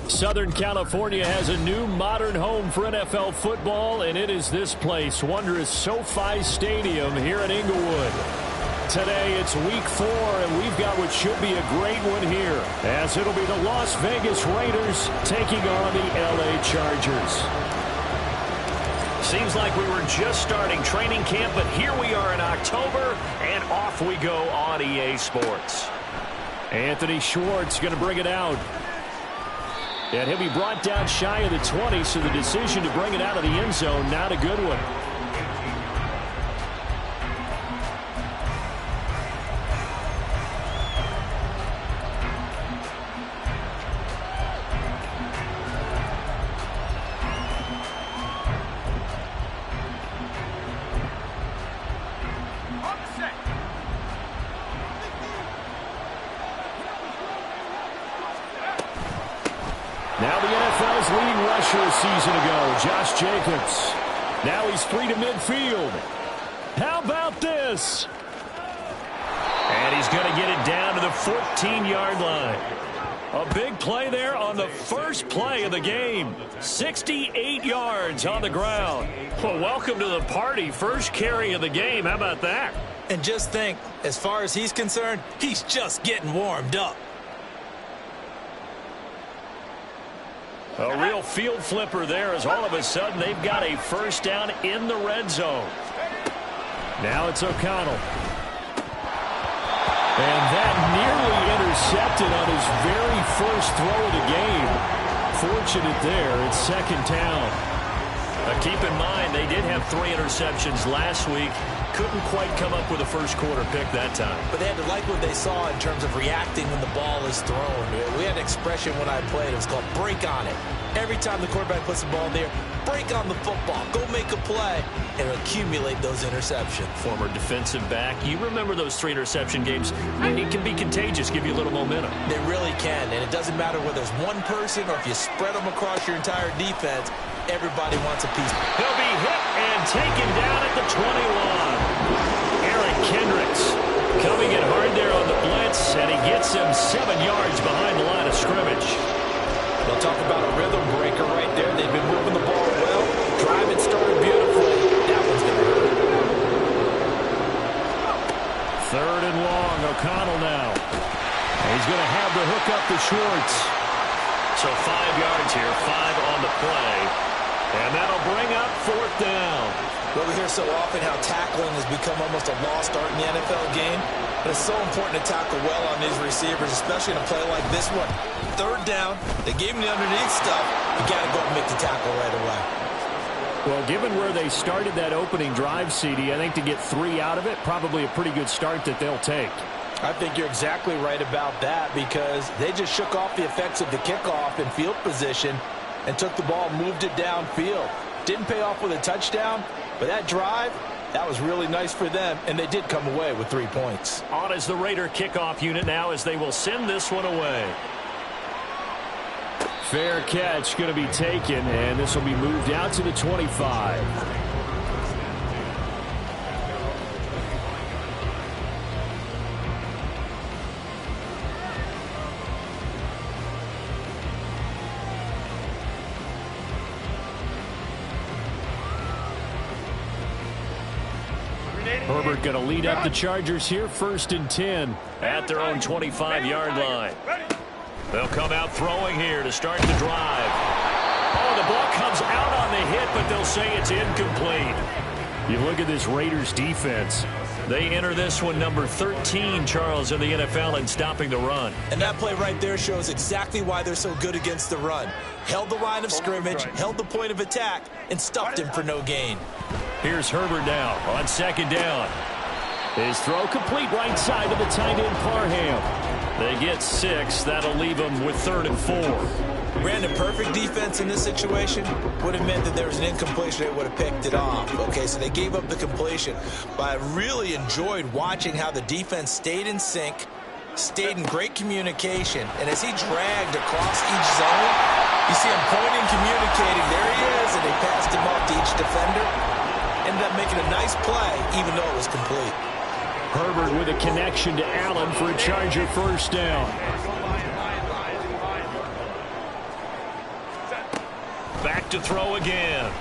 Southern California has a new modern home for NFL football, and it is this place, wondrous SoFi Stadium here in Inglewood. Today, it's week 4, and we've got what should be a great one here, as it'll be the Las Vegas Raiders taking on the LA Chargers. Seems like we were just starting training camp, but here we are in October, and off we go on EA Sports. Anthony Schwartz going to bring it out. And he'll be brought down shy of the 20, so the decision to bring it out of the end zone, not a good one. Now the NFL's leading rusher a season ago, Josh Jacobs. Now he's free to midfield. How about this? And he's going to get it down to the 14-yard line. A big play there on the first play of the game. 68 yards on the ground. Well, welcome to the party. First carry of the game. How about that? And just think, as far as he's concerned, he's just getting warmed up. A real field flipper there, as all of a sudden they've got a first down in the red zone. Now it's O'Connell. And that nearly intercepted on his very first throw of the game. Fortunate there, it's second down. Keep in mind, they did have 3 interceptions last week. Couldn't quite come up with a first quarter pick that time. But they had to like what they saw in terms of reacting when the ball is thrown. We had an expression when I played. It was called break on it. Every time the quarterback puts the ball in there, break on the football. Go make a play and accumulate those interceptions. Former defensive back. You remember those 3 interception games. It can be contagious, give you a little momentum. They really can. And it doesn't matter whether it's one person or if you spread them across your entire defense. Everybody wants a piece. He'll be hit and taken down at the 21. Eric Kendricks coming in hard there on the blitz, and he gets him 7 yards behind the line of scrimmage. They'll talk about a rhythm breaker right there. They've been moving the ball well. Drive it started beautifully. That one's going to hurt. Third and long. O'Connell now. He's going to have the hook up to Schwartz. So 5 yards here, 5 on the play. And that'll bring up 4th down. Well, we hear so often how tackling has become almost a lost art in the NFL game. But it's so important to tackle well on these receivers, especially in a play like this one. 3rd down, they gave him the underneath stuff. You got to go and make the tackle right away. Well, given where they started that opening drive, CD, I think to get 3 out of it, probably a pretty good start that they'll take. I think you're exactly right about that because they just shook off the effects of the kickoff in field position and took the ball and moved it downfield. Didn't pay off with a touchdown, but that drive, that was really nice for them, and they did come away with 3 points. On as the Raider kickoff unit now as they will send this one away. Fair catch going to be taken, and this will be moved out to the 25. Herbert going to lead up the Chargers here, 1st and 10. At their own 25-yard line. They'll come out throwing here to start the drive. Oh, the ball comes out on the hit, but they'll say it's incomplete. You look at this Raiders defense. They enter this one number 13, Charles, in the NFL in stopping the run. And that play right there shows exactly why they're so good against the run. Held the line of scrimmage, held the point of attack, and stuffed him for no gain. Here's Herbert now on 2nd down. His throw complete right side to the tight end Parham. They get 6. That'll leave them with 3rd and 4. Ran a perfect defense in this situation. Would have meant that there was an incompletion. They would have picked it off. Okay, so they gave up the completion. But I really enjoyed watching how the defense stayed in sync, stayed in great communication. And as he dragged across each zone, you see him pointing, communicating. There he is, and they passed him off to each defender. Ended up making a nice play, even though it was complete. Herbert with a connection to Allen for a Charger 1st down. to throw again.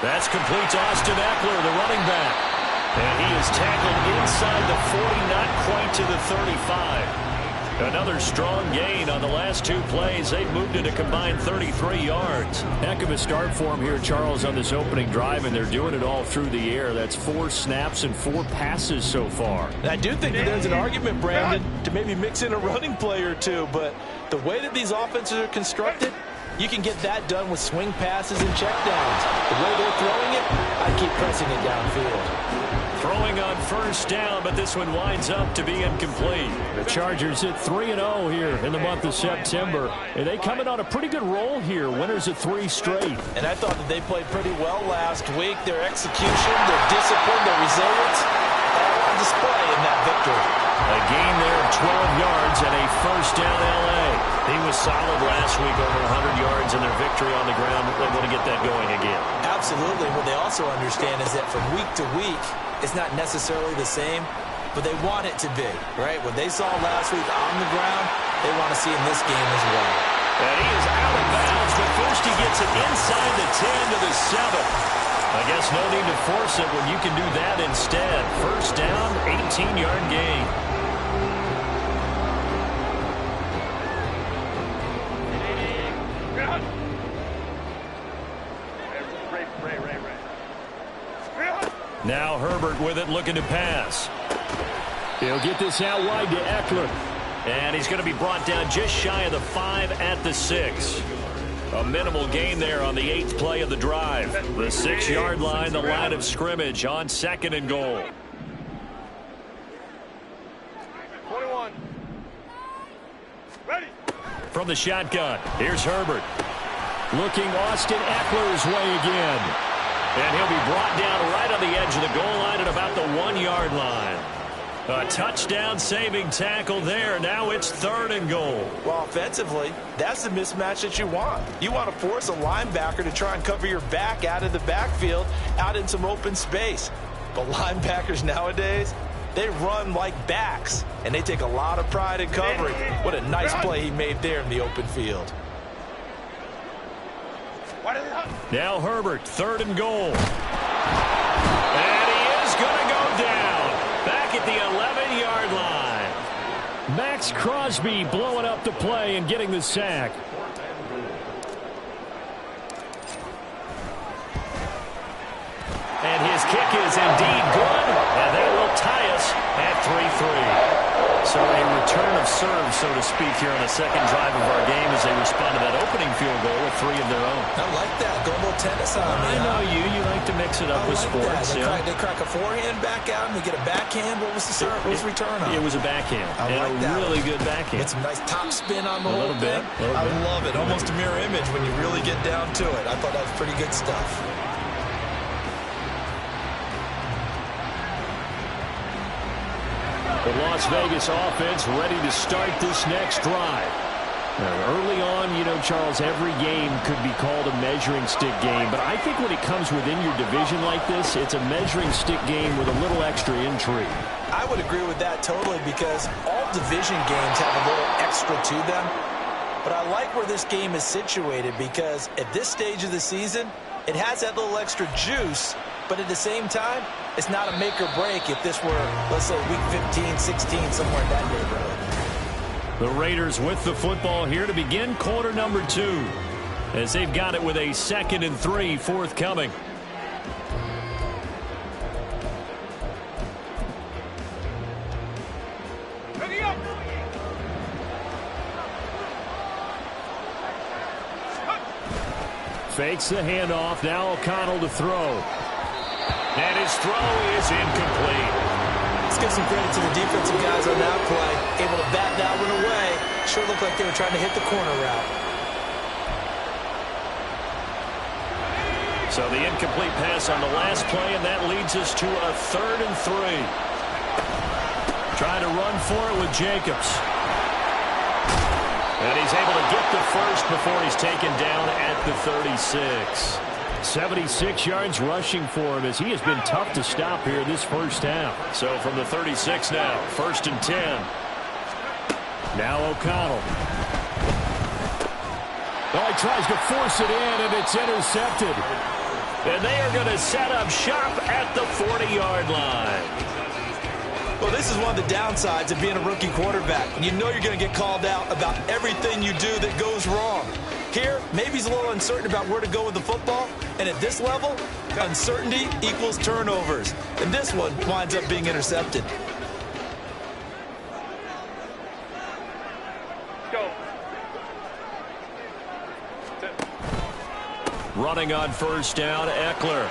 That's complete to Austin Eckler, the running back. And he is tackled inside the 40, not quite to the 35. Another strong gain on the last 2 plays. They've moved it a combined 33 yards. Heck of a start for him here, Charles, on this opening drive, and they're doing it all through the air. That's 4 snaps and 4 passes so far. I do think that there's an argument, Brandon, to maybe mix in a running play or two, but the way that these offenses are constructed, you can get that done with swing passes and checkdowns. The way they're throwing it, I'd keep pressing it downfield. Throwing on first down, but this one winds up to be incomplete. The Chargers hit 3-0 here in the month of September. And they come in on a pretty good roll here. Winners of 3 straight. And I thought that they played pretty well last week. Their execution, their discipline, their resilience, all on display in that victory. A gain there of 12 yards and a first down L.A. He was solid last week, over 100 yards in their victory on the ground. They want to get that going again. Absolutely. What they also understand is that from week to week, it's not necessarily the same, but they want it to be, right? What they saw last week on the ground, they want to see in this game as well. And he is out of bounds, but first he gets it inside the 10 to the 7. I guess no need to force it when you can do that instead. First down, 18-yard gain. Now Herbert with it, looking to pass. He'll get this out wide to Eckler. And he's going to be brought down just shy of the 5 at the 6. A minimal gain there on the 8th play of the drive. The 6-yard line, the line of scrimmage on 2nd and goal. 21. Ready. From the shotgun, here's Herbert. Looking Austin Eckler's way again. And he'll be brought down right on the edge of the goal line at about the 1-yard line. A touchdown saving tackle there. Now it's 3rd and goal. Well, offensively, that's the mismatch that you want. You want to force a linebacker to try and cover your back out of the backfield, out in some open space. But linebackers nowadays, they run like backs, and they take a lot of pride in covering. What a nice play he made there in the open field. Now Herbert, 3rd and goal. And he is going to go down. Back at the 11-yard line. Max Crosby blowing up the play and getting the sack. And his kick is indeed good. And that will tie us at 3-3. So a return of serve, so to speak, here on the 2nd drive of our game as they respond to that opening field goal with 3 of their own. I like that. Go a little tennis on me. I know you. You like to mix it up with sports. They crack a forehand back out and they get a backhand. What was the serve? What was the return on? It was a backhand. I like that. Really good backhand. Get some nice top spin on the whole thing. I love it. Almost a mirror image when you really get down to it. I thought that was pretty good stuff. The Las Vegas offense ready to start this next drive. Now, early on, you know, Charles, every game could be called a measuring stick game. But I think when it comes within your division like this, it's a measuring stick game with a little extra intrigue. I would agree with that totally because all division games have a little extra to them. But I like where this game is situated because at this stage of the season, it has that little extra juice. But at the same time, it's not a make or break if this were, let's say, week 15, 16, somewhere in that neighborhood. The Raiders with the football here to begin quarter number 2 as they've got it with a 2nd and 3 forthcoming. Fakes the handoff. Now O'Connell to throw. And his throw is incomplete. Let's give some credit to the defensive guys on that play. Able to bat that one away. Sure looked like they were trying to hit the corner route. So the incomplete pass on the last play, and that leads us to a 3rd and 3. Trying to run for it with Jacobs. And he's able to get the first before he's taken down at the 36. 76 yards rushing for him as he has been tough to stop here this first half. So from the 36 now, 1st and 10. Now O'Connell. Well, he tries to force it in, and it's intercepted. And they are going to set up shop at the 40-yard line. Well, this is one of the downsides of being a rookie quarterback. You know you're going to get called out about everything you do that goes wrong. Here, maybe he's a little uncertain about where to go with the football. And at this level, uncertainty equals turnovers. And this one winds up being intercepted. Go. Running on first down, Eckler.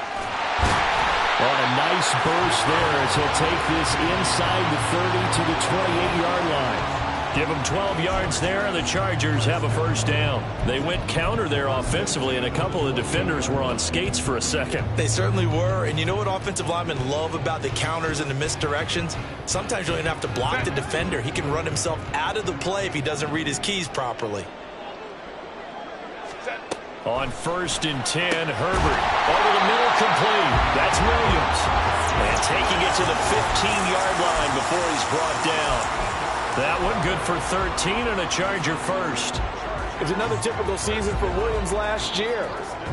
On a nice burst there as he'll take this inside the 30 to the 28-yard line. Give them 12 yards there, and the Chargers have a first down. They went counter there offensively, and a couple of defenders were on skates for a second. They certainly were. And you know what offensive linemen love about the counters and the misdirections? Sometimes you don't even have to block the defender. He can run himself out of the play if he doesn't read his keys properly. On 1st and 10, Herbert over the middle, complete. That's Williams. And taking it to the 15-yard line before he's brought down. That one good for 13 and a Charger first. It's another typical season for Williams last year.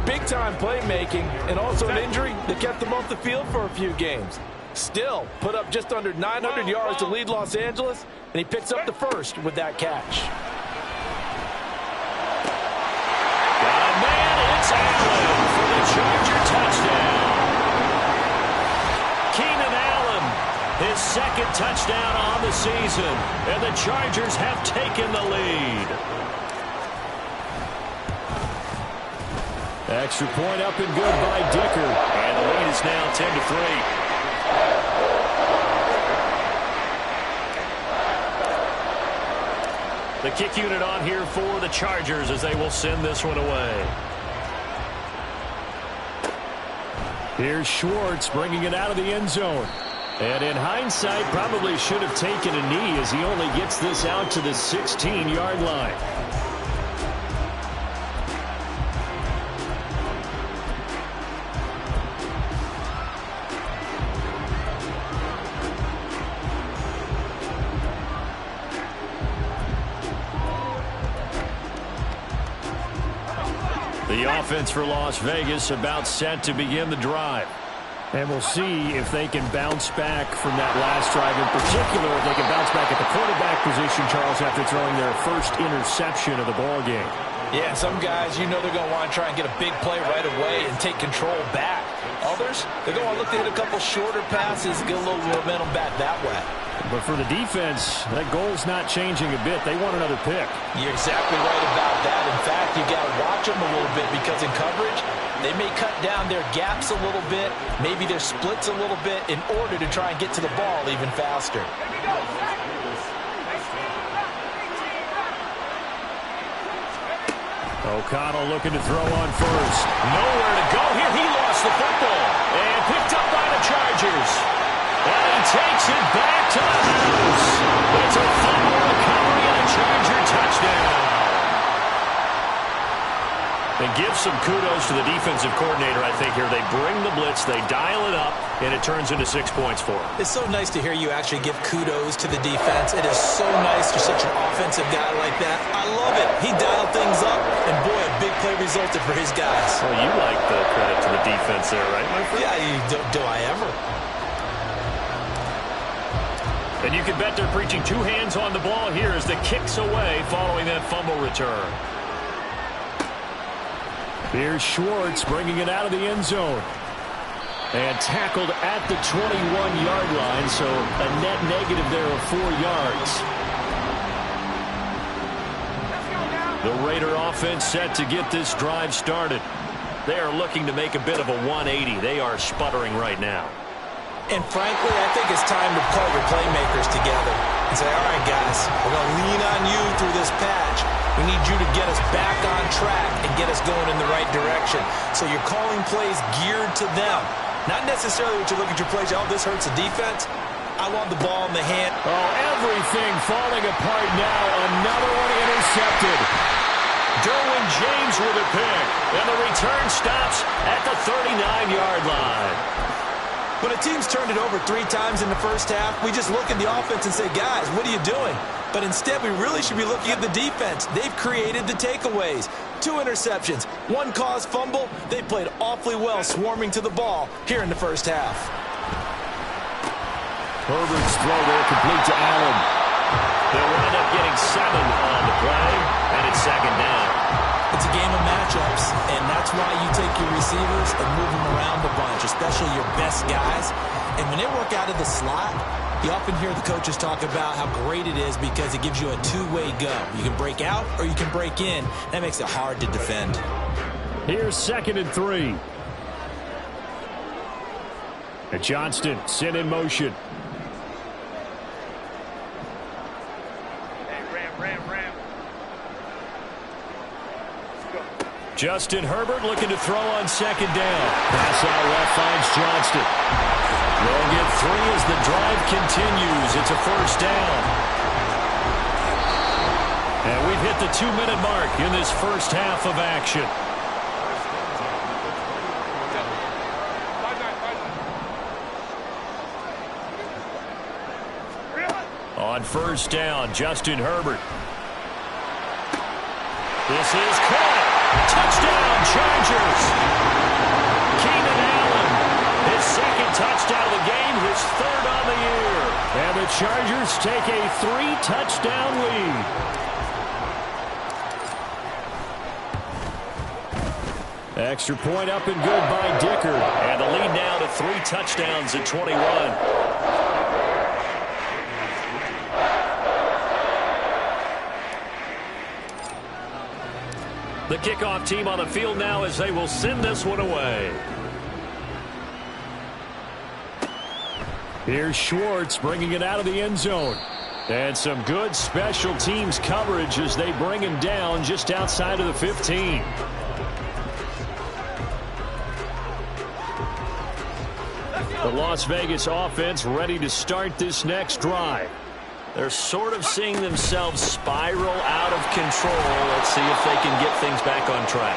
Big-time playmaking and also an injury that kept him off the field for a few games. Still, put up just under 900 yards to lead Los Angeles, and he picks up the first with that catch. It's Allen for the Charger touchdown. Keenan Allen, his second touchdown on the season, and the Chargers have taken the lead. Extra point up and good by Dicker. And the lead is now 10-3. The kick unit on here for the Chargers as they will send this one away. Here's Schwartz bringing it out of the end zone. And in hindsight, probably should have taken a knee as he only gets this out to the 16-yard line. The offense for Las Vegas about set to begin the drive. And we'll see if they can bounce back from that last drive. In particular, if they can bounce back at the quarterback position, Charles, after throwing their first interception of the ball game. Yeah, some guys, you know they're going to want to try and get a big play right away and take control back. Others, they're going to look to hit a couple shorter passes, get a little momentum back that way. But for the defense, that goal's not changing a bit. They want another pick. You're exactly right about that. In fact, you got to watch them a little bit because in coverage, they may cut down their gaps a little bit, maybe their splits a little bit in order to try and get to the ball even faster. O'Connell looking to throw on first. Nowhere to go here. He lost the football and picked up by the Chargers. And he takes it back to the house. It's a fumble recovery and a Charger touchdown. And give some kudos to the defensive coordinator, I think, here. They bring the blitz, they dial it up, and it turns into 6 points for them. It's so nice to hear you actually give kudos to the defense. It is so nice for such an offensive guy like that. I love it. He dialed things up, and boy, a big play resulted for his guys. Well, you like the credit to the defense there, right, my friend? Yeah, do I ever? And you can bet they're preaching two hands on the ball here as the kick's away following that fumble return. Here's Schwartz bringing it out of the end zone. And tackled at the 21-yard line, so a net negative there of 4 yards. The Raider offense set to get this drive started. They are looking to make a bit of a 180. They are sputtering right now. And frankly, I think it's time to call your playmakers together and say, all right, guys, we're going to lean on you through this patch. We need you to get us back on track and get us going in the right direction. So you're calling plays geared to them. Not necessarily what you look at your plays, oh, this hurts the defense. I want the ball in the hand. Oh, everything falling apart now. Another one intercepted. Derwin James with a pick. And the return stops at the 39-yard line. When a team's turned it over 3 times in the first half, we just look at the offense and say, guys, what are you doing? But instead, we really should be looking at the defense. They've created the takeaways. 2 interceptions, 1 caused fumble. They played awfully well swarming to the ball here in the first half. Herbert's throw there complete to Allen. They'll wind up getting 7 on the play, and it's 2nd down. It's a game of matchups, and that's why you take your receivers and move them around a bunch, especially your best guys. And when they work out of the slot, you often hear the coaches talk about how great it is because it gives you a two-way go. You can break out or you can break in. That makes it hard to defend. Here's 2nd and 3. And Johnston sent in motion. Justin Herbert looking to throw on 2nd down. Pass out left finds Johnston. They'll get 3 as the drive continues. It's a 1st down. And we've hit the 2-minute mark in this first half of action. On 1st down, Justin Herbert. This is caught. Touchdown, Chargers. Keenan Allen, his 2nd touchdown of the game, his 3rd on the year. And the Chargers take a 3-touchdown lead. Extra point up and good by Dicker. And the lead now to 3 touchdowns at 21. The kickoff team on the field now as they will send this one away. Here's Schwartz bringing it out of the end zone. And some good special teams coverage as they bring him down just outside of the 15. The Las Vegas offense ready to start this next drive. They're sort of seeing themselves spiral out of control. Let's see if they can get things back on track.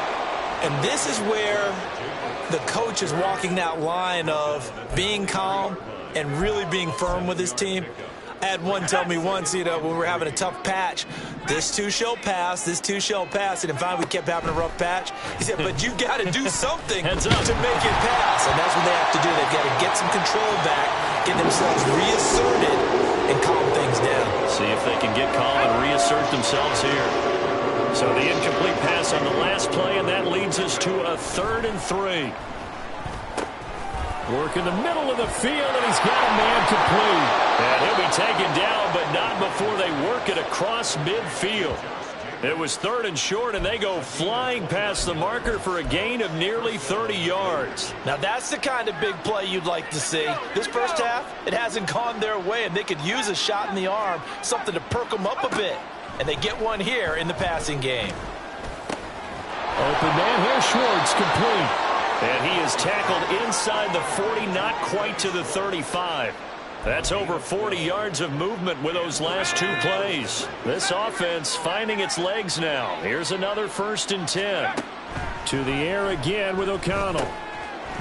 And this is where the coach is walking that line of being calm and really being firm with his team. I had one tell me once, when we were having a tough patch, this too shall pass, this too shall pass. And finally we kept having a rough patch. He said, but you got to do something to make it pass. And that's what they have to do. They've got to get some control back, get themselves reasserted, and calm things down. See if they can get calm and reassert themselves here. So the incomplete pass on the last play, and that leads us to a 3rd and 3. Work in the middle of the field, and he's got a man complete. And he'll be taken down, but not before they work it across midfield. It was 3rd and short, and they go flying past the marker for a gain of nearly 30 yards. Now, that's the kind of big play you'd like to see. This first half, it hasn't gone their way, and they could use a shot in the arm, something to perk them up a bit. And they get one here in the passing game. Open man here, Schwartz, complete. And he is tackled inside the 40, not quite to the 35. That's over 40 yards of movement with those last 2 plays. This offense finding its legs now. Here's another 1st and 10. To the air again with O'Connell.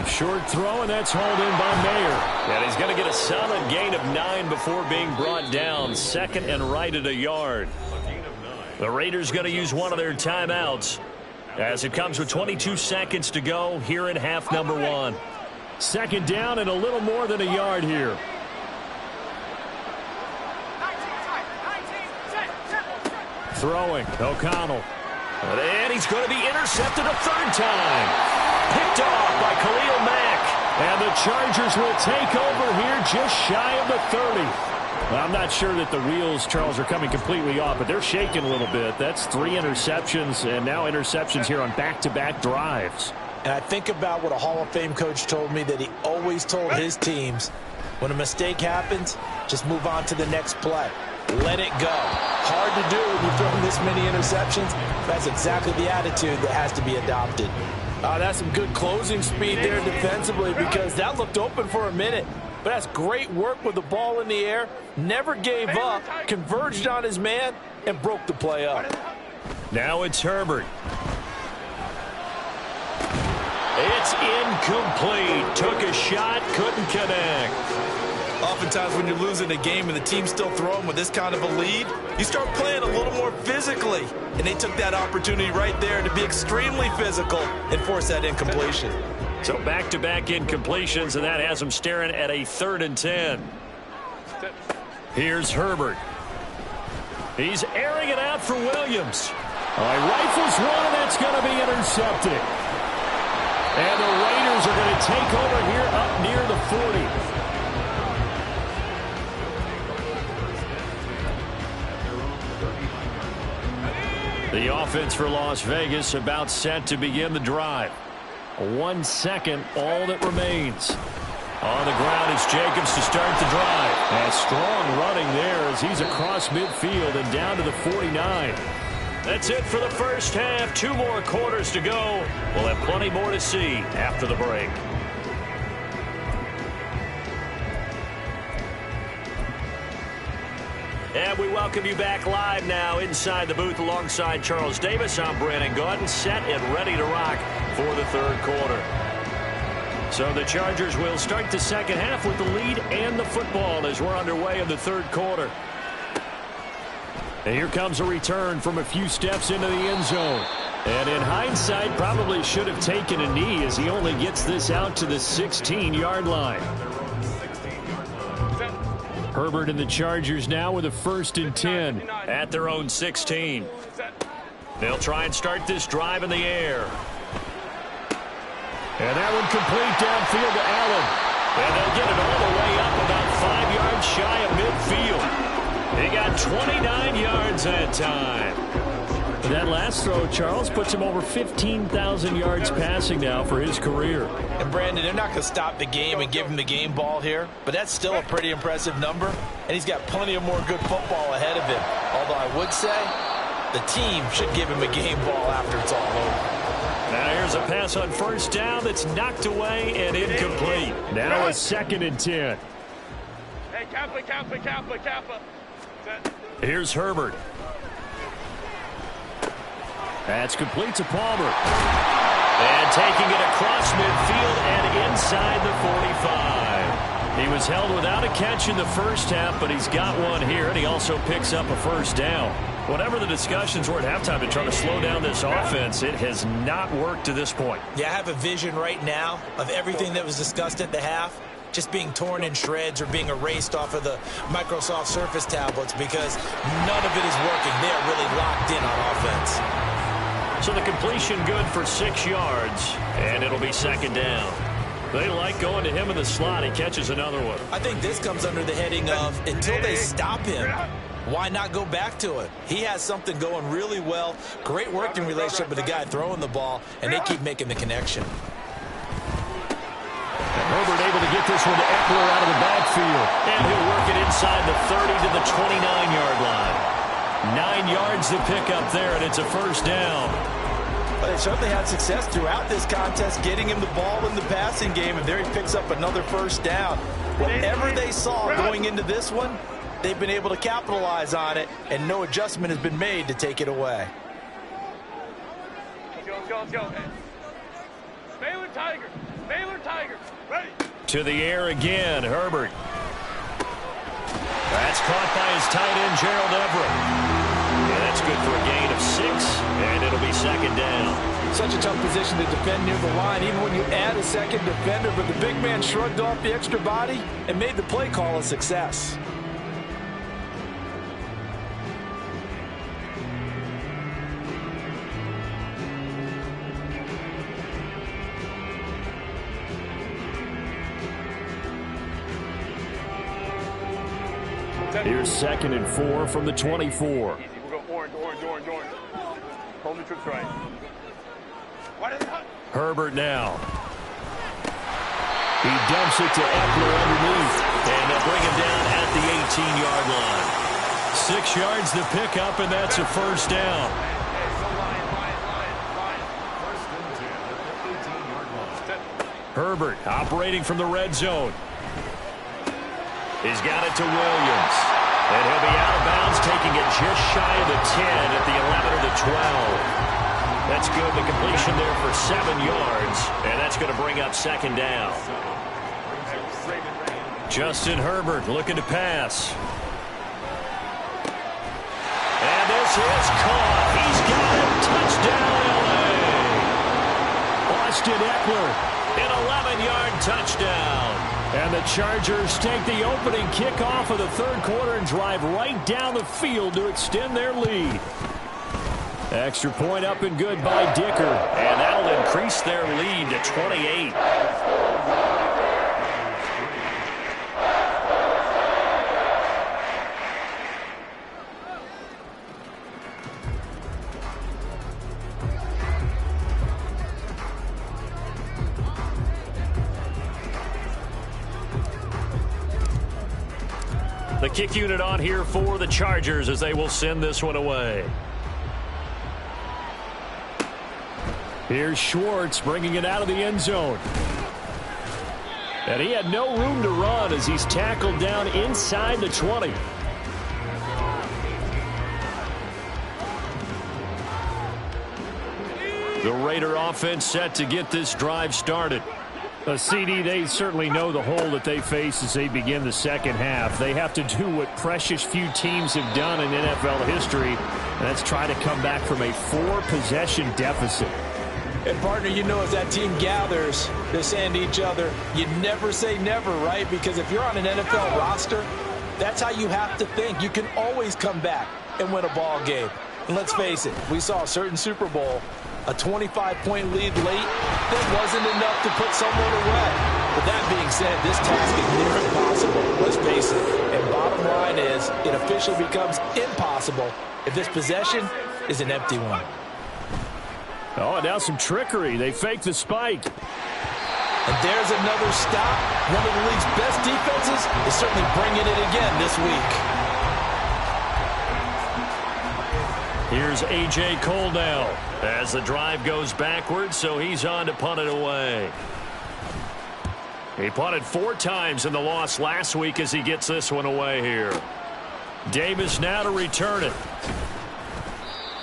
Short throw, and that's hauled in by Mayer. And he's going to get a solid gain of 9 before being brought down. 2nd and right at a yard. The Raiders going to use one of their timeouts as it comes with 22 seconds to go here in half number 1. 2nd down and a little more than a yard here. Throwing, O'Connell. And he's going to be intercepted a 3rd time. Picked off by Khalil Mack. And the Chargers will take over here just shy of the 30. Well, I'm not sure that the wheels, Charles, are coming completely off, but they're shaking a little bit. That's 3 interceptions, and now interceptions here on back-to-back drives. And I think about what a Hall of Fame coach told me, that he always told his teams, when a mistake happens, just move on to the next play. Let it go. Hard to do when you throw this many interceptions. That's exactly the attitude that has to be adopted. That's some good closing speed there defensively, because that looked open for a minute. But that's great work with the ball in the air. Never gave up, converged on his man, and broke the play up. Now it's Herbert. It's incomplete. Took a shot, couldn't connect. Oftentimes when you're losing a game and the team's still throwing with this kind of a lead, you start playing a little more physically. And they took that opportunity right there to be extremely physical and force that incompletion. So back-to-back incompletions, and that has them staring at a 3rd and 10. Here's Herbert. He's airing it out for Williams. Rifles one, and that's going to be intercepted. And the Raiders are going to take over here up near the 40. The offense for Las Vegas about set to begin the drive. 1 second, all that remains. On the ground is Jacobs to start the drive. And strong running there as he's across midfield and down to the 49. That's it for the first half. 2 more quarters to go. We'll have plenty more to see after the break. And we welcome you back live now inside the booth alongside Charles Davis. I'm Brandon Gaudin, set and ready to rock for the 3rd quarter. So the Chargers will start the second half with the lead and the football as we're underway in the 3rd quarter. And here comes a return from a few steps into the end zone. And in hindsight, probably should have taken a knee as he only gets this out to the 16-yard line. Herbert and the Chargers now with a 1st and 10. At their own 16. They'll try and start this drive in the air. And that one complete downfield to Allen. And they'll get it all the way up about 5 yards shy of midfield. He got 29 yards that time. That last throw, Charles, puts him over 15,000 yards passing now for his career. And Brandon, they're not going to stop the game and give him the game ball here, but that's still a pretty impressive number, and he's got plenty of more good football ahead of him. Although I would say the team should give him a game ball after it's all over. Now here's a pass on 1st down that's knocked away and incomplete. Now a 2nd and 10. Hey, Kappa. Here's Herbert. That's complete to Palmer. And taking it across midfield and inside the 45. He was held without a catch in the first half, but he's got one here, and he also picks up a 1st down. Whatever the discussions were at halftime to try to slow down this offense, it has not worked to this point. Yeah, I have a vision right now of everything that was discussed at the half just being torn in shreds or being erased off of the Microsoft Surface tablets because none of it is working. They are really locked in on offense. So the completion good for 6 yards, and it'll be 2nd down. They like going to him in the slot. He catches another one. I think this comes under the heading of until they stop him, why not go back to it? He has something going really well. Great working relationship with the guy throwing the ball, and they keep making the connection. And Herbert able to get this one to Eckler out of the backfield. And he'll work it inside the 30 to the 29-yard line. 9 yards to pick up there, and it's a 1st down. Well, they certainly had success throughout this contest, getting him the ball in the passing game, and there he picks up another 1st down. Whatever they saw going into this one, they've been able to capitalize on it, and no adjustment has been made to take it away. Let's go. Baylor Tigers. Ready. To the air again, Herbert. That's caught by his tight end, Gerald Everett. And that's good for a gain of 6, and it'll be 2nd down. Such a tough position to defend near the line, even when you add a 2nd defender, but the big man shrugged off the extra body and made the play call a success. Here's 2nd and 4 from the 24. Easy. We'll go orange. Hold the troops right. Herbert now. He dumps it to Eckler underneath. And they'll bring him down at the 18-yard line. 6 yards to pick up, and that's a 1st down. Herbert operating from the red zone. He's got it to Williams. And he'll be out of bounds, taking it just shy of the 10 at the 11 or the 12. That's good. The completion there for 7 yards. And that's going to bring up 2nd down. Justin Herbert looking to pass. And this is caught. He's got it. Touchdown, L.A. Austin Eckler, an 11-yard touchdown. And the Chargers take the opening kickoff of the third quarter and drive right down the field to extend their lead. Extra point up and good by Dicker. And that'll increase their lead to 28. The kick unit on here for the Chargers as they will send this one away. Here's Schwartz bringing it out of the end zone. And he had no room to run as he's tackled down inside the 20. The Raider offense set to get this drive started. A CD, they certainly know the hole that they face as they begin the second half. They have to do what precious few teams have done in NFL history, and that's try to come back from a 4-possession deficit. And, partner, you know, as that team gathers, they're saying to each other, you never say never, right? Because if you're on an NFL roster, that's how you have to think. You can always come back and win a ball game. And let's face it, we saw a certain Super Bowl, a 25-point lead late, that wasn't enough to put someone away. But that being said, this task is near impossible, let's face it. And bottom line is, it officially becomes impossible if this possession is an empty one. Oh, and now some trickery. They fake the spike. And there's another stop. One of the league's best defenses is certainly bringing it again this week. Here's A.J. Coldell as the drive goes backwards, so he's on to punt it away. He punted 4 times in the loss last week as he gets this one away here. Davis now to return it.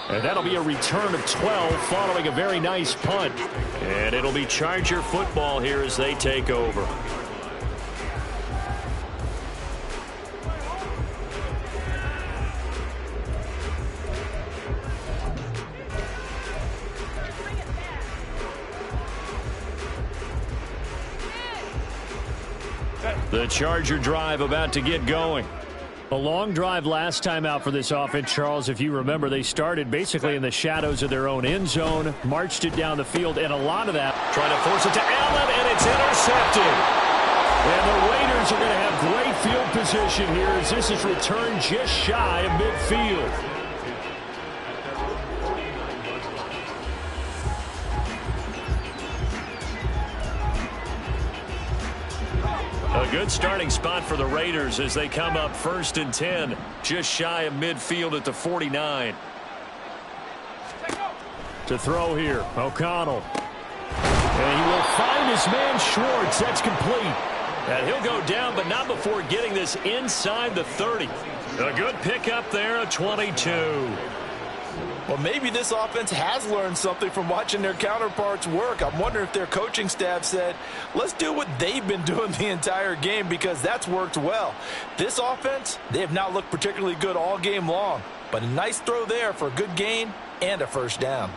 And that'll be a return of 12 following a very nice punt. And it'll be Charger football here as they take over. The Charger drive about to get going. A long drive last time out for this offense, Charles. If you remember, they started basically in the shadows of their own end zone, marched it down the field, and a lot of that trying to force it to Allen, and it's intercepted. And the Raiders are going to have great field position here as this is returned just shy of midfield. A good starting spot for the Raiders as they come up 1st and 10, just shy of midfield at the 49. To throw here, O'Connell. And he will find his man Schwartz. That's complete. And he'll go down, but not before getting this inside the 30. A good pickup there, a 22. Well, maybe this offense has learned something from watching their counterparts work. I'm wondering if their coaching staff said, let's do what they've been doing the entire game because that's worked well. This offense, they have not looked particularly good all game long, but a nice throw there for a good gain and a first down.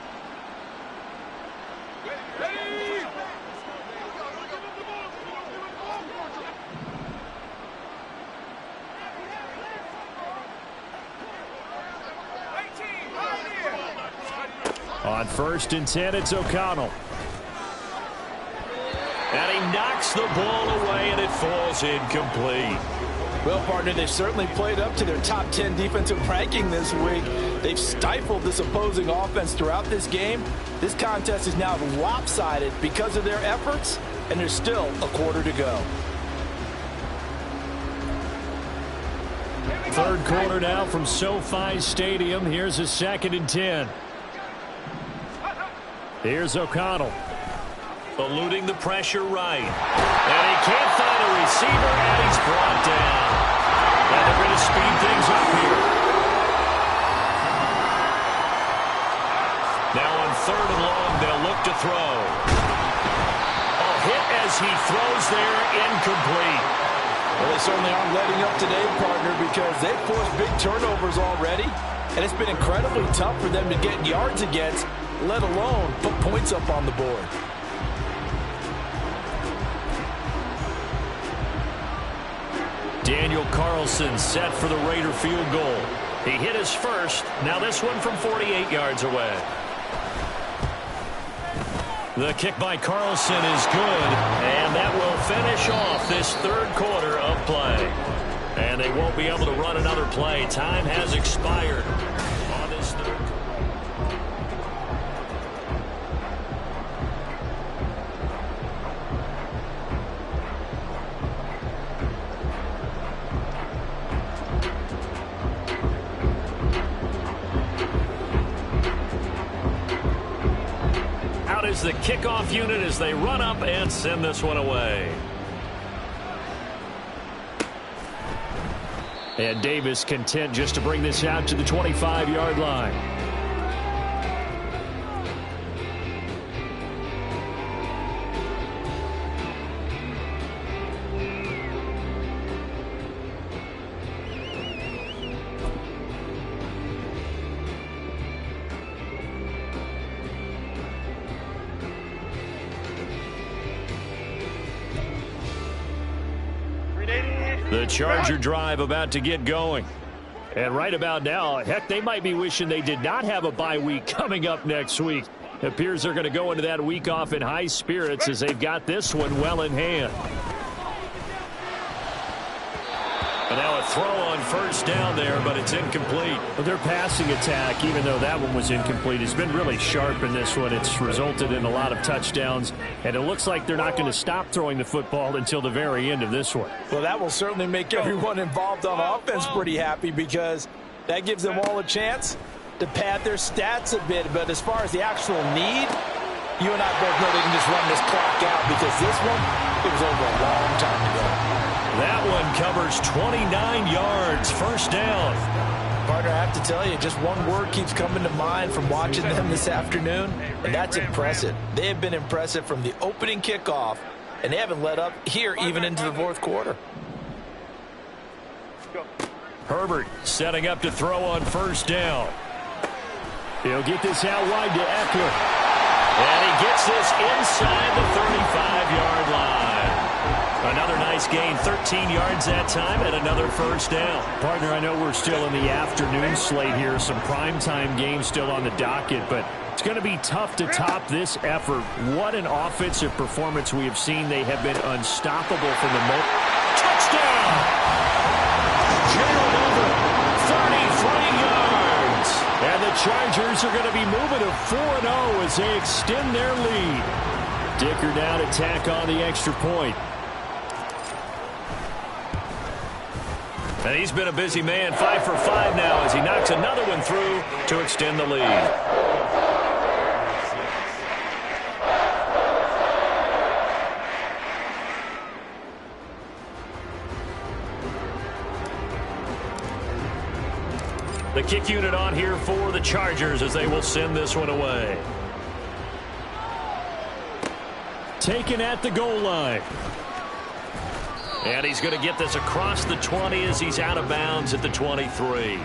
On 1st and 10, it's O'Connell. And he knocks the ball away, and it falls incomplete. Well, partner, they've certainly played up to their top 10 defensive ranking this week. They've stifled this opposing offense throughout this game. This contest is now lopsided because of their efforts, and there's still a quarter to go. Third quarter now from SoFi Stadium. Here's a 2nd and 10. Here's O'Connell. Eluding the pressure right. And he can't find a receiver, and he's brought down. And they're going to speed things up here. Now on 3rd and long, they'll look to throw. A hit as he throws there, incomplete. Well, they certainly aren't letting up today, partner, because they've forced big turnovers already, and it's been incredibly tough for them to get yards against, let alone put points up on the board. Daniel Carlson set for the Raider field goal. He hit his first. Now this one from 48 yards away. The kick by Carlson is good, and that will finish off this third quarter of play. And they won't be able to run another play. Time has expired on this third quarter. Is the kickoff unit as they run up and send this one away. And Davis content just to bring this out to the 25-yard line. The Charger drive about to get going. And right about now, heck, they might be wishing they did not have a bye week coming up next week. It appears they're going to go into that week off in high spirits as they've got this one well in hand. And now a throw on first down there, but it's incomplete. Well, their passing attack, even though that one was incomplete, has been really sharp in this one. It's resulted in a lot of touchdowns, and it looks like they're not going to stop throwing the football until the very end of this one. Well, that will certainly make everyone involved on offense pretty happy because that gives them all a chance to pad their stats a bit. But as far as the actual need, you and I both know they can just run this clock out because this one, it was over a long time ago. That one covers 29 yards, first down. Partner, I have to tell you, just one word keeps coming to mind from watching them this afternoon, and that's impressive. They have been impressive from the opening kickoff, and they haven't let up here even into the fourth quarter. Herbert setting up to throw on first down. He'll get this out wide to Eckler. And he gets this inside the 35-yard line. Another nice gain, 13 yards that time, and another first down. Partner, I know we're still in the afternoon slate here, some primetime games still on the docket, but it's going to be tough to top this effort. What an offensive performance we have seen. They have been unstoppable from the moment. Touchdown! Gerald over 33 yards. And the Chargers are going to be moving to 4-0 as they extend their lead. Dicker down to tack on the extra point. And he's been a busy man, 5 for 5 now as he knocks another one through to extend the lead. The kick unit on here for the Chargers as they will send this one away. Taken at the goal line. And he's going to get this across the 20 as he's out of bounds at the 23.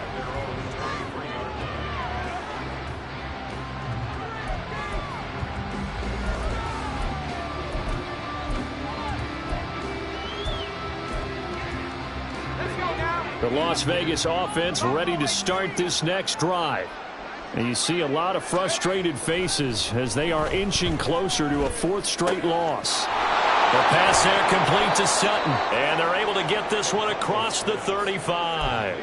The Las Vegas offense ready to start this next drive. And you see a lot of frustrated faces as they are inching closer to a fourth straight loss. The pass there complete to Sutton. And they're able to get this one across the 35.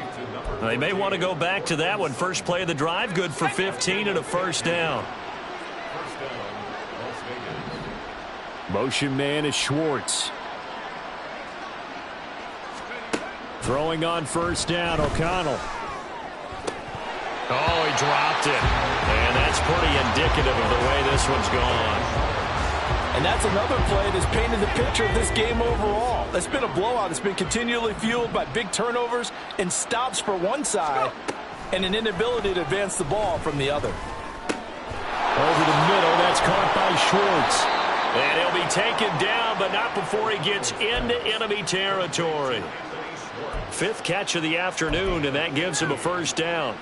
They may want to go back to that one. First play of the drive, good for 15 and a first down. Motion man is Schwartz. Throwing on first down, O'Connell. Oh, he dropped it. And that's pretty indicative of the way this one's gone. And that's another play that's painted the picture of this game overall. It's been a blowout. It's been continually fueled by big turnovers and stops for one side and an inability to advance the ball from the other. Over the middle, that's caught by Schwartz. And he'll be taken down, but not before he gets into enemy territory. 5th catch of the afternoon, and that gives him a first down.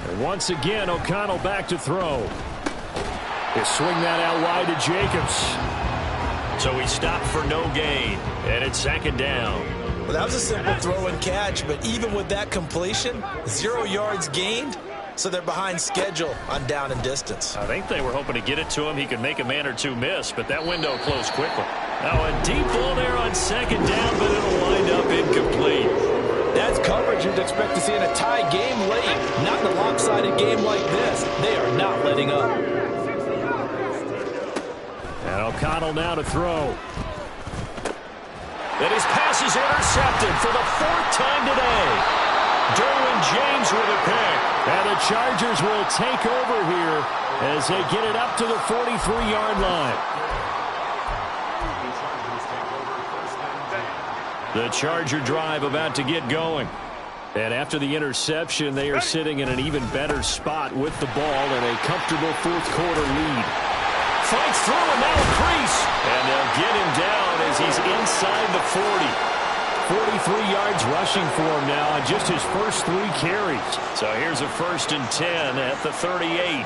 And once again, O'Connell back to throw. They swing that out wide to Jacobs. So he stopped for no gain, and it's 2nd down. Well, that was a simple throw and catch, but even with that completion, 0 yards gained, so they're behind schedule on down and distance. I think they were hoping to get it to him. He could make a man or two miss, but that window closed quickly. Now a deep ball there on 2nd down, but it'll wind up incomplete. That's coverage you'd expect to see in a tie game late. Not in a lopsided game like this. They are not letting up. And O'Connell now to throw. And his pass is intercepted for the 4th time today. Derwin James with a pick. And the Chargers will take over here as they get it up to the 43-yard line. The Charger drive about to get going. And after the interception, they are sitting in an even better spot with the ball in a comfortable 4th quarter lead. Fights through and now a crease. And they'll get him down as he's inside the 40. 43 yards rushing for him now on just his first 3 carries. So here's a 1st and 10 at the 38.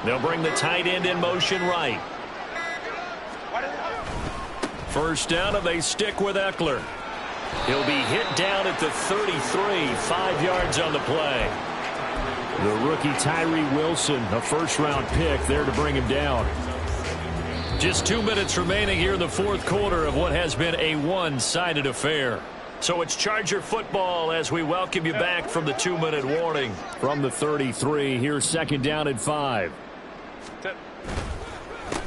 They'll bring the tight end in motion right. 1st down, and they stick with Eckler. He'll be hit down at the 33, 5 yards on the play. The rookie Tyree Wilson, a 1st-round pick, there to bring him down. Just 2 minutes remaining here in the 4th quarter of what has been a one-sided affair. So it's Charger football as we welcome you back from the 2-minute warning. From the 33, here's 2nd down and 5.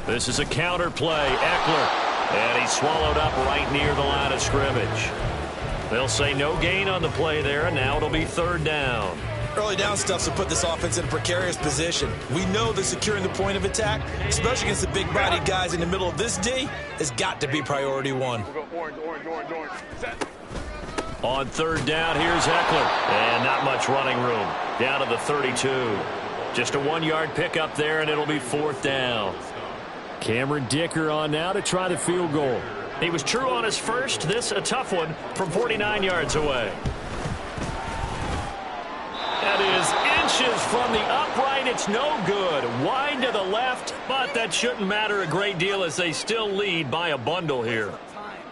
This is a counter play. Eckler. And he's swallowed up right near the line of scrimmage. They'll say no gain on the play there, and now it'll be 3rd down. Early down stuff will put this offense in a precarious position. We know that securing the point of attack, especially against the big-bodied guys in the middle of this D, has got to be priority 1. On 3rd down, here's Eckler. And not much running room. Down to the 32. Just a 1-yard pickup there, and it'll be 4th down. Cameron Dicker on now to try the field goal. He was true on his first. This a tough one from 49 yards away. That is inches from the upright. It's no good. Wide to the left, but that shouldn't matter a great deal as they still lead by a bundle here.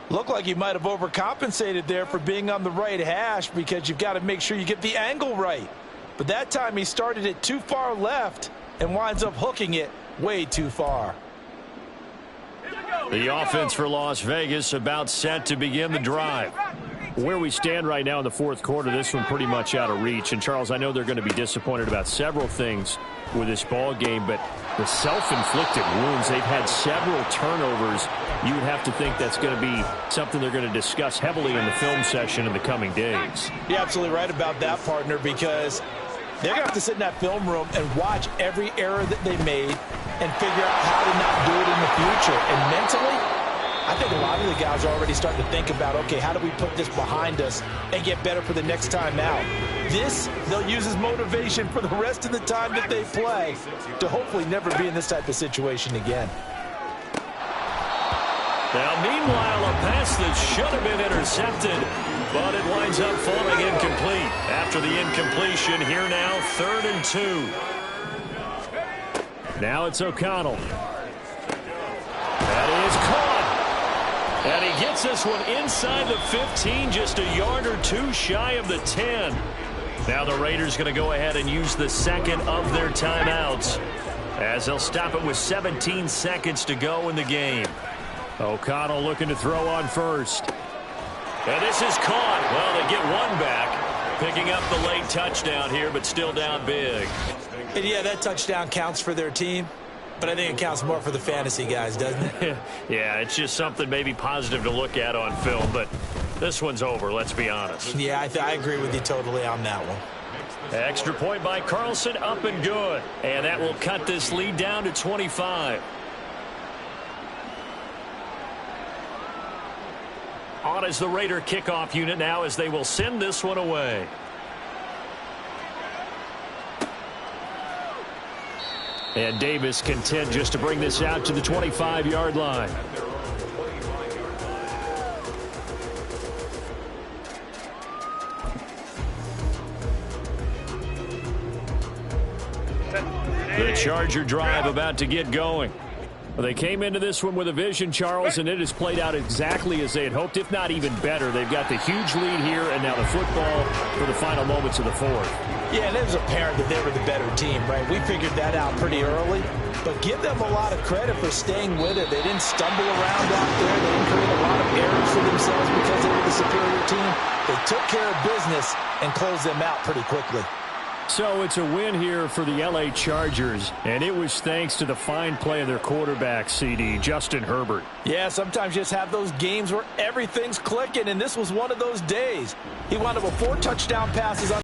Looked like he might have overcompensated there for being on the right hash because you've got to make sure you get the angle right. But that time he started it too far left and winds up hooking it way too far. The offense for Las Vegas about set to begin the drive. Where we stand right now in the 4th quarter, this one pretty much out of reach. And, Charles, I know they're going to be disappointed about several things with this ball game, but the self-inflicted wounds, they've had several turnovers. You would have to think that's going to be something they're going to discuss heavily in the film session in the coming days. You're absolutely right about that, partner, because they're going to have to sit in that film room and watch every error that they made and figure out how to not do it in the future. And mentally, I think a lot of the guys are already starting to think about, okay, how do we put this behind us and get better for the next time out? This, they'll use as motivation for the rest of the time that they play to hopefully never be in this type of situation again. Now, meanwhile, a pass that should have been intercepted, but it winds up falling incomplete. After the incompletion, here now, 3rd and 2. Now it's O'Connell. That is caught. And he gets this one inside the 15, just a yard or 2 shy of the 10. Now the Raiders going to go ahead and use the 2nd of their timeouts as they'll stop it with 17 seconds to go in the game. O'Connell looking to throw on 1st. And this is caught. Well, they get one back, picking up the late touchdown here, but still down big. And yeah, that touchdown counts for their team, but I think it counts more for the fantasy guys, doesn't it? Yeah, it's just something maybe positive to look at on film, but this one's over, let's be honest. Yeah, I agree with you totally on that one. Extra point by Carlson, up and good. And that will cut this lead down to 25. On as the Raider kickoff unit now as they will send this one away. And Davis content just to bring this out to the 25-yard line. The Charger drive about to get going. Well, they came into this one with a vision, Charles, and it has played out exactly as they had hoped, if not even better. They've got the huge lead here, and now the football for the final moments of the fourth. Yeah, and it was apparent that they were the better team, right? We figured that out pretty early, but give them a lot of credit for staying with it. They didn't stumble around out there. They didn't create a lot of errors for themselves because they were the superior team. They took care of business and closed them out pretty quickly. So it's a win here for the L.A. Chargers, and it was thanks to the fine play of their quarterback, CD, Justin Herbert. Yeah, sometimes you just have those games where everything's clicking, and this was one of those days. He wound up with 4 touchdown passes on